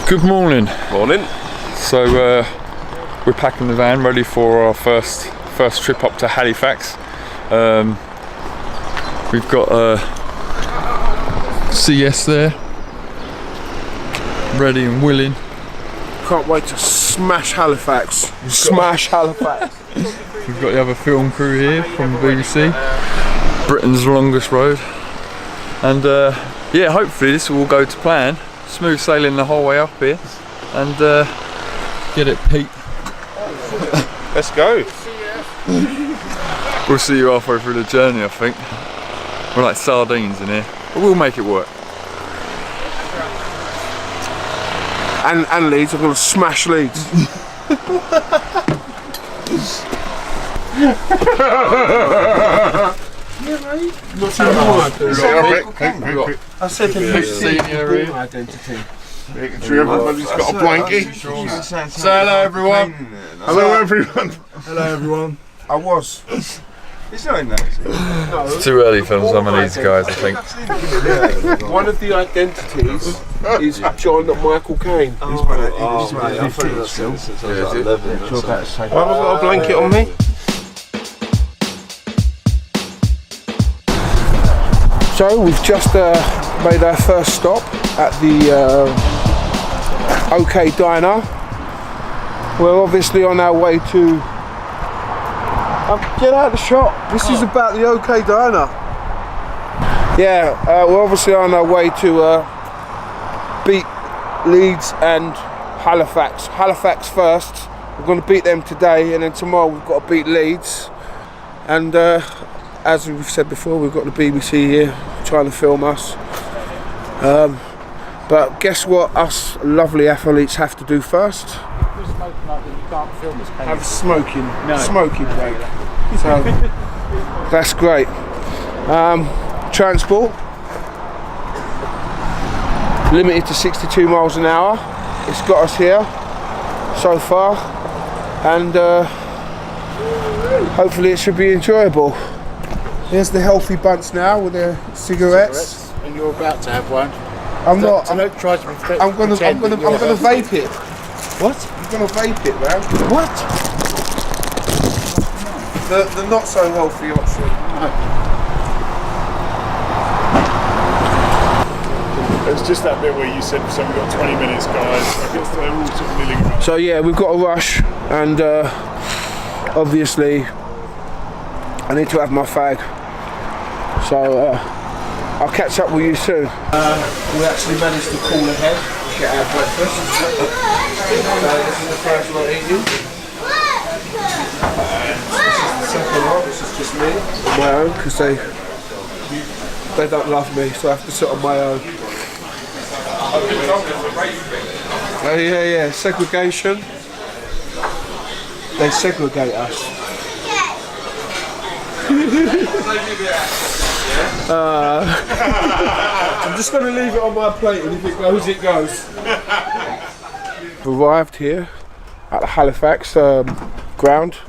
Good morning. Morning. So we're packing the van ready for our first trip up to Halifax. We've got CS there, ready and willing. Can't wait to smash Halifax. Smash Halifax. We've got the other film crew here from the BBC, Britain's longest road, and yeah, hopefully this will all go to plan. Smooth sailing the whole way up here, and get it, Pete. Let's go. We'll see you halfway through the journey, I think. We're like sardines in here, but we'll make it work. And Leeds, I'm going to smash Leeds. Not so hard. I said to you, identity. Making sure everybody's got a blankie. Say hello, everyone. Hello, everyone. hello everyone. I was. It's not in there. It's too early for some of these guys, I think. One of the identities is John Michael Caine. He's about 15 still. Have I got a blanket on me? So we've just made our first stop at the OK Diner. We're obviously on our way to... get out of the shop. This is about the OK Diner. Yeah, we're obviously on our way to beat Leeds and Halifax. Halifax first. We're going to beat them today, and then tomorrow we've got to beat Leeds. And as we've said before, we've got the BBC here trying to film us. But guess what us lovely athletes have to do first? Have smoking break. So that's great. Transport limited to 62 miles an hour. It's got us here so far, and hopefully it should be enjoyable. Here's the healthy bunch now with their cigarettes. And you're about to have one. I'm not. I'm gonna vape it. What? I'm gonna vape it, man. What? The not so healthy option. It's just that bit where you said, so we've got 20 minutes, guys. I guess they're all sort of milling around. So yeah, we've got a rush, and obviously I need to have my fag. So I'll catch up with you soon. We actually managed to call ahead, get our breakfast. This is the first lot eating. Second lot, this is just me on my own, because they don't love me, so I have to sit on my own. Oh yeah, segregation. They segregate us. I'm just going to leave it on my plate, and if it goes, it goes. We've arrived here at the Halifax ground,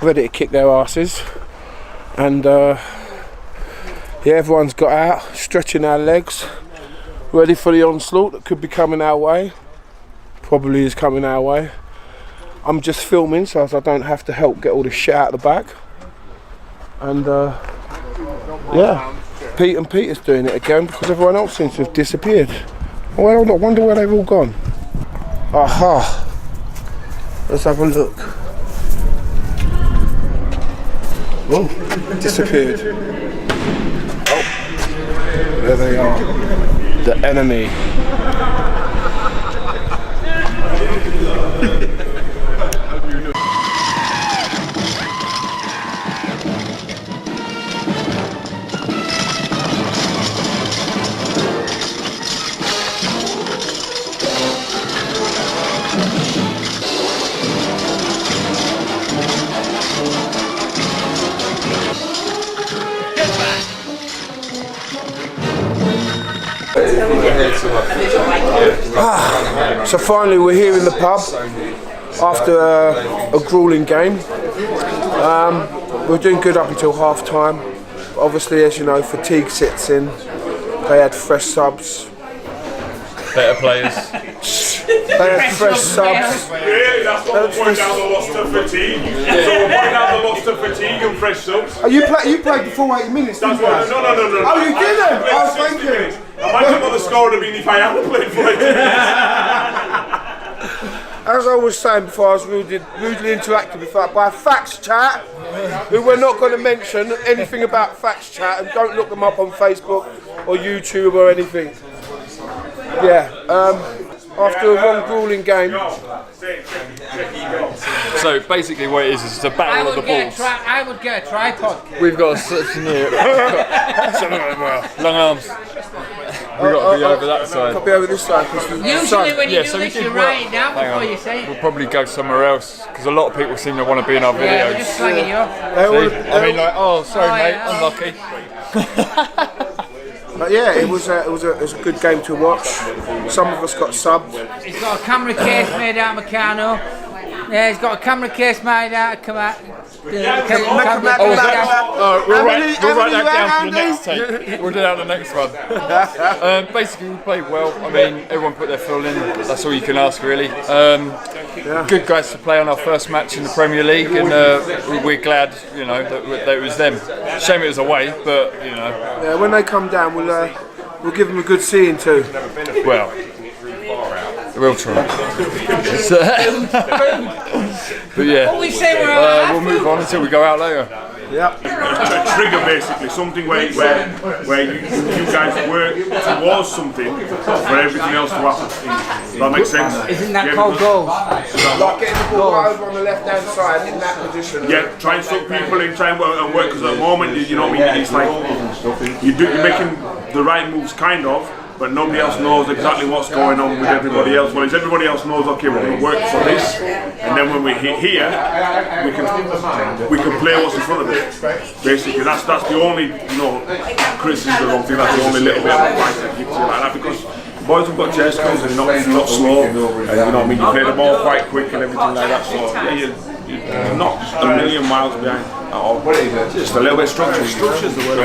ready to kick their asses, and yeah, everyone's got out, stretching our legs, ready for the onslaught that could be coming our way. Probably is coming our way. I'm just filming so as I don't have to help get all the shit out of the back. And yeah, Pete and Peter's doing it again because everyone else seems to have disappeared. Well, I wonder where they've all gone. Aha! Let's have a look. Oh, disappeared. Oh, there they are. The enemy. So finally we're here in the pub after a grueling game. We're doing good up until half time. Obviously, as you know, fatigue sits in. They had fresh subs. better players. They had fresh subs. Really, that's what we're pointing out the loss to fatigue. So we're pointing out the loss to fatigue and fresh subs. Oh, you played the full 80 minutes, didn't you? No. Oh, you didn't? Oh, thank you. Imagine what the score would have been if I hadn't played for 80 minutes. As I was saying before, I was rudely interacted with that by Facts Chat, who we're not going to mention anything about Facts Chat, and don't look them up on Facebook or YouTube or anything. Yeah, after a long grueling game. So basically what it is a battle of the balls. I would get a tripod. We've got such near long arms. We've got to be over that side. I'll be over this side. Usually when you do this, you write it down before you say it. We'll probably go somewhere else because a lot of people seem to want to be in our videos. Yeah, we're just slagging you off. See? I mean, like, oh, sorry, mate, unlucky. But yeah, it was a good game to watch. Some of us got subbed. He's got a camera case made out of Meccano. Yeah, he's got a camera case made out of We'll write that down for the next tape. We'll do that on the next one. Basically, we played well. I mean, everyone put their full in. That's all you can ask, really. Good guys to play on our first match in the Premier League, and we're glad, you know, that it was them. Shame it was away, but you know. Yeah, when they come down, we'll give them a good seeing too. Well, we'll try. But yeah, we'll move on until we go out later. Yeah. A trigger, basically, something where you guys work towards something for everything else to happen. Does that make sense? Isn't that called goals? Like getting the ball over on the left-hand side in that position. Yeah, try and suck people in, try and work, because at the moment, you know what I mean, it's like you're making the right moves, kind of, but nobody else knows exactly what's going on with everybody else. Whereas everybody else knows, okay, we're going to work for this, and then when we hit here, we can play what's in front of us. Basically, that's the only, you know, criticism. I don't think that's the only little bit of advice I give to you like that, because boys have got chest cones and not slow, and you know what I mean, you play the ball quite quick and everything like that. So yeah, you're not a million miles behind at all. Just a little bit of structure. Structure's the word.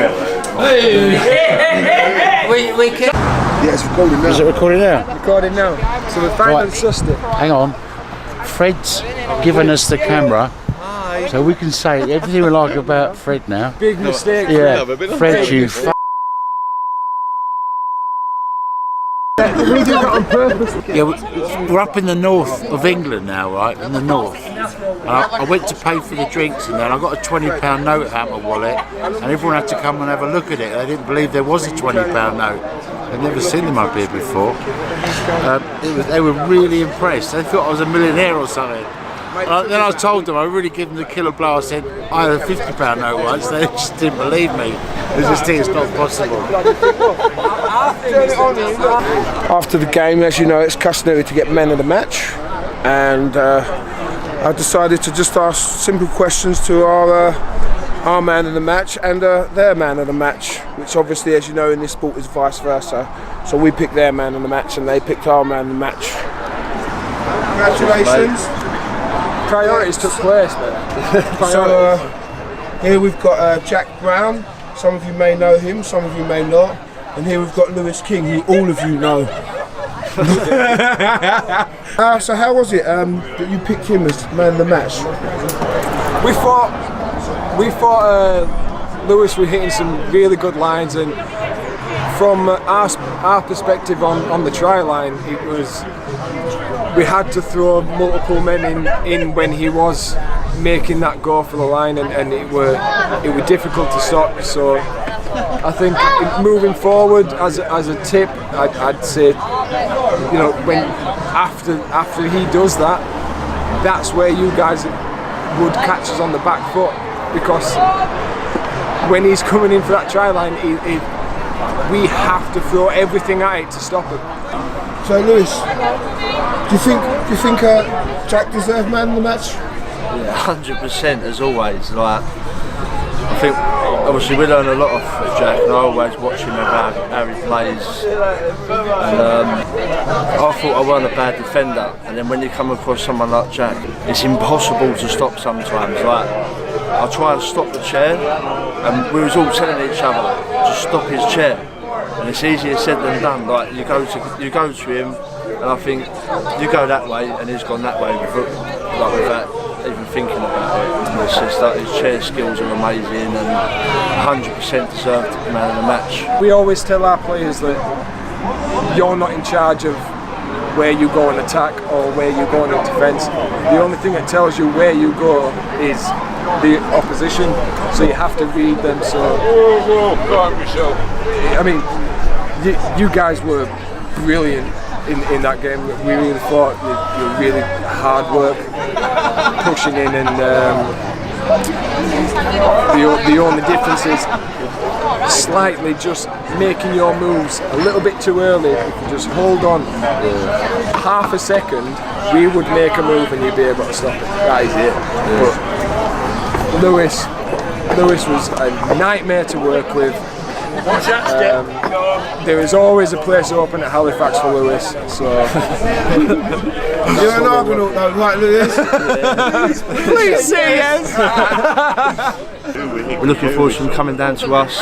We can. Yeah, it's recording now. Is it recording now? Recording now. So we're finally sussed it. Hang on. Fred's given us the camera, so we can say everything we like about Fred now. Big mistake. Yeah, Fred, you f***. We did that on purpose. Yeah, we're up in the north of England now, right? In the north. I went to pay for the drinks and then I got a £20 note out of my wallet, and everyone had to come and have a look at it. They didn't believe there was a £20 note. They'd never seen them up here before. They were really impressed. They thought I was a millionaire or something. Then I told them, I really gave them the killer blow. I said, I had a £50 note once. They just didn't believe me. They just think it's not possible. After the game, as you know, it's customary to get men of the match, and I decided to just ask simple questions to our man of the match and their man of the match, which obviously, as you know, in this sport is vice versa. So we picked their man of the match and they picked our man of the match. Congratulations. Priorities took place, man. So here we've got Jack Brown. Some of you may know him, some of you may not. And here we've got Lewis King, who all of you know. So how was it that you picked him as man of the match? We thought Lewis was hitting some really good lines, and from our perspective on the try line, it was, we had to throw multiple men in when he was making that go for the line, and it were difficult to stop. So I think moving forward, as a tip, I'd say, you know, when after he does that, that's where you guys would catch us on the back foot, because when he's coming in for that try line, we have to throw everything at it to stop him. So Lewis, do you think Jack deserved man of the match? Yeah, 100% as always. Like, I think obviously we learn a lot off Jack, and I always watch him about how he plays. And I thought I weren't a bad defender, and then when you come across someone like Jack, it's impossible to stop sometimes. Like, I try and stop the chair, and we was all telling each other to stop his chair. And and it's easier said than done. Like you go to him, and I think you go that way, and he's gone that way without even thinking about it. It's just that his chair skills are amazing, and 100% deserved man of the match. We always tell our players that you're not in charge of where you go and attack or where you go in defence. The only thing that tells you where you go is the opposition, so you have to read them. So, I mean, you guys were brilliant in that game. We really thought you were really hard work, pushing in, and the only difference is slightly just making your moves a little bit too early. If you just hold on half a second, we would make a move and you'd be able to stop it. That is it. But Lewis was a nightmare to work with. There is always a place open at Halifax for Lewis. So you're an Argonaut though, like Lewis. please say yes. We're looking forward to him coming down to us.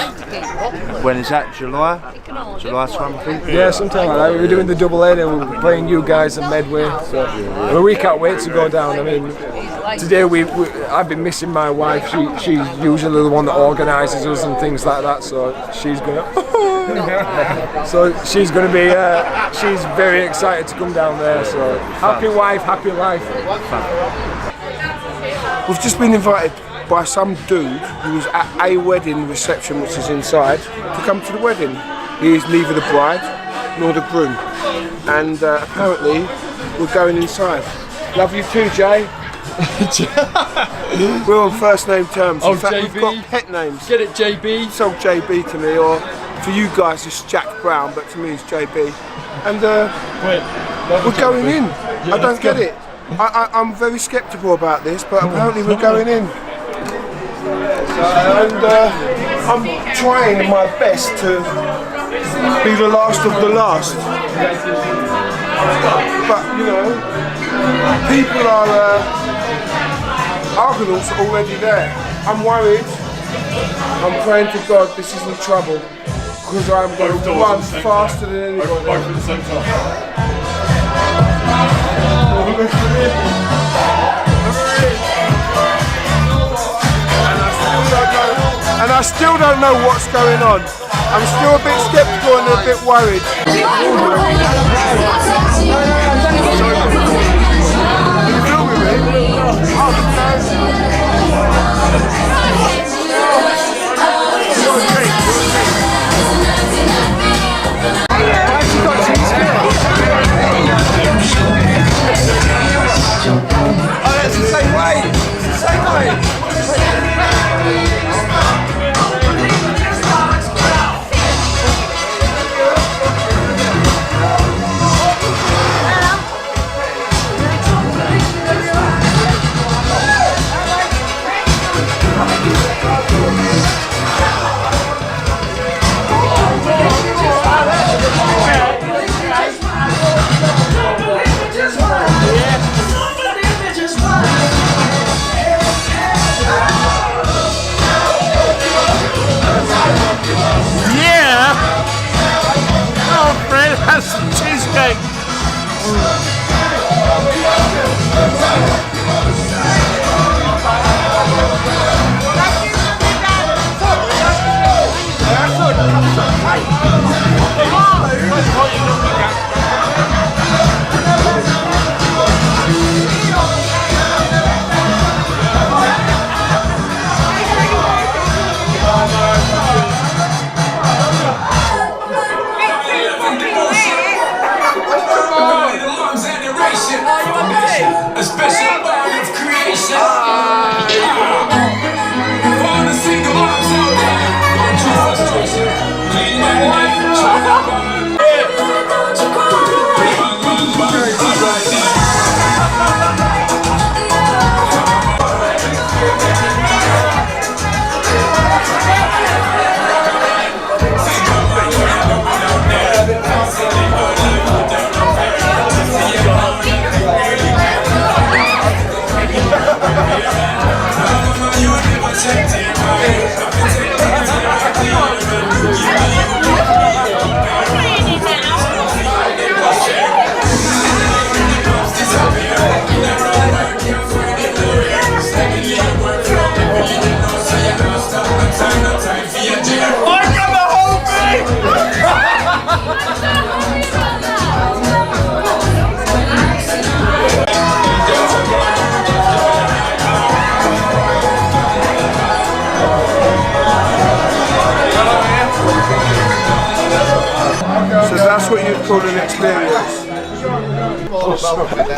When is that? July time, I think? Yeah, sometime like that. We're doing the double header and we're playing you guys in Medway. So we can't wait to go down. I mean, today I've been missing my wife. She's usually the one that organises us and things like that. So she's gonna be. She's very excited to come down there. So happy wife, happy life. We've just been invited by some dude who was at a wedding reception, which is inside, to come to the wedding. He is neither the bride nor the groom, and apparently we're going inside. Love you too, Jay. We're on first name terms. In fact, JB. we've got pet names. Get it, JB? It's old JB to me, or for you guys it's Jack Brown, but to me it's JB. And we're going in. I don't get it. I'm very sceptical about this, but apparently we're going in. And I'm trying my best to be the last of the last. But you know, people are Argonauts are already there. I'm worried. I'm praying to God this isn't trouble, because I'm going to run faster than anybody. Both at the same time. And I still don't know what's going on. I'm still a bit sceptical and a bit worried. Oh, that's the same way. It's the same way. A special bond of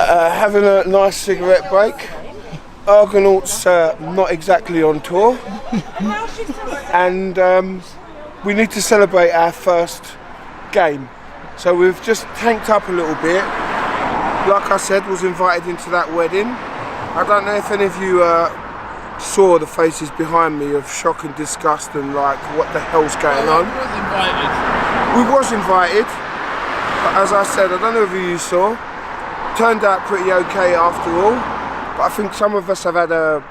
Having a nice cigarette break. Argonauts not exactly on tour, and we need to celebrate our first game. So we've just tanked up a little bit. Like I said, was invited into that wedding. I don't know if any of you saw the faces behind me of shock and disgust and like, what the hell's going on? We was invited, but as I said, I don't know if you saw. Turned out pretty okay after all, but I think some of us have had a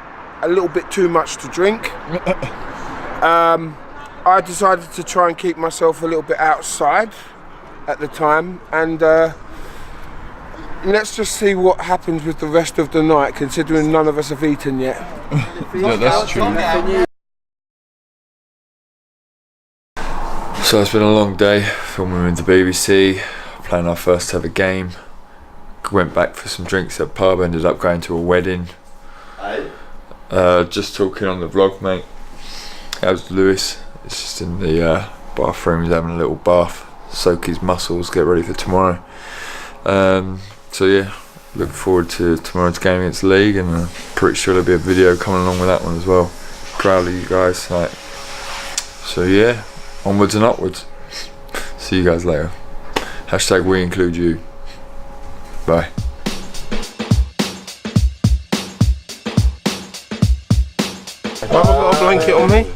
little bit too much to drink. I decided to try and keep myself a little bit outside at the time, and let's just see what happens with the rest of the night, considering none of us have eaten yet. Yeah, that's true. So it's been a long day filming with the BBC, playing our first ever game. Went back for some drinks at the pub, ended up going to a wedding. Just talking on the vlog, mate. That was Lewis. It's just in the bathroom, he's having a little bath, soak his muscles, get ready for tomorrow. So yeah, looking forward to tomorrow's game against League, and I'm pretty sure there'll be a video coming along with that one as well. Proud of you guys. Like, so yeah, onwards and upwards. See you guys later. Hashtag we include you. Bye. Have I got a blanket on me?